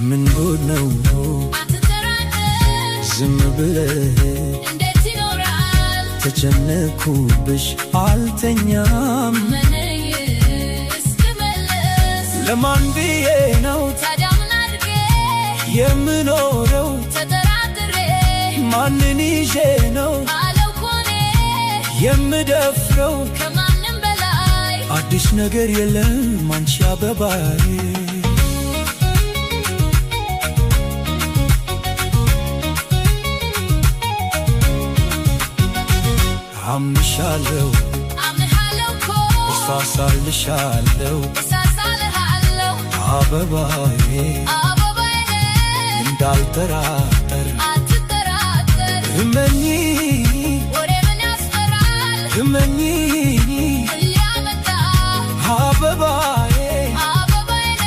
ምን ጉድ ነው አትጠራጠር ዝም ብለህ እንዴት ይኖራል ተጨነኩብሽ አልተኛም ምንዬ እስክመለስ ለማን ብዬ ነው ታዲያ ምን አድርጌ የምኖረው ተጠራጥሬ ማንን ይዤ ነው አለው ኮኔ የምደፍረው ከማንም በላይ አዲስ ነገር የለም አንቺ አበባዬ አምንሻለሁ አምንሃለሁ እሳሳልሻለሁ እሳሳልሃለሁ አበባዬ አበባዬ እንዳልጠራጠር አትጠራጠር እመኚ ወሬ ምን ያስፈራል እመኚ እያመጣ አበባዬ አበባዬ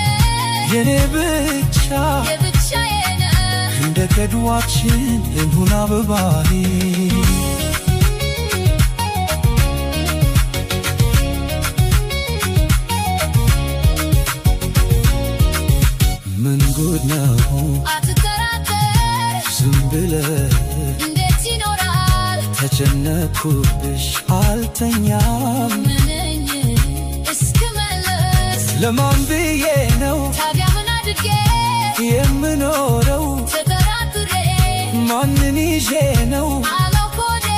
የኔ ብቻ የብቻዬ ነህ እንደ ቀድዋችን እንሁን አበባዬ ምን ጉድ ነው አትጠራጠር ዝም ብለህ እንዴት ይኖራል ተጨነኩብሽ አልተኛም ምንኝ እስክመለስ ለማን ብዬ ነው ታዲያ ምን አድርጌ የምኖረው ተጠራጥሬ ማንን ይዤ ነው አለው ኮኔ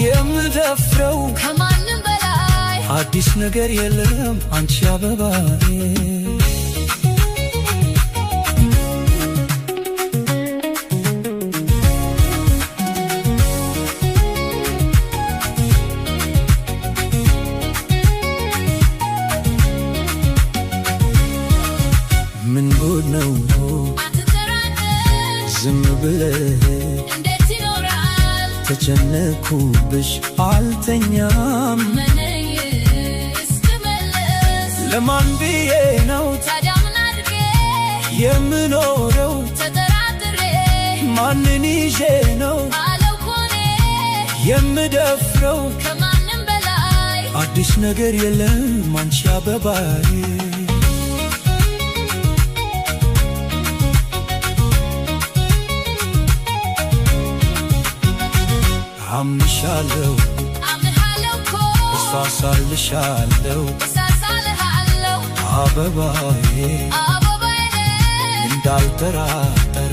የምደፍረው ከማንም በላይ አዲስ ነገር የለም አንቺ አበባዬ ምን ጉድ ነው አትጠራጠር ዝም ብለህ እንዴት ይኖራል ተጨነኩብሽ አልተኛም ምንኝ እስክመለስ ለማን ብዬ ነው ታዲያ ምን አድርጌ የምኖረው ተጠራጥሬ ማንን ይዤ ነው አለው ኮኔ የምደፍረው ከማንም በላይ አዲስ ነገር የለም አንቺ አበባዬ አምንሻለሁ አምንሃለሁ እሳሳልሻለሁ እሳሳልሃለሁ አበባዬ አበባዬ እንዳልጠራጠር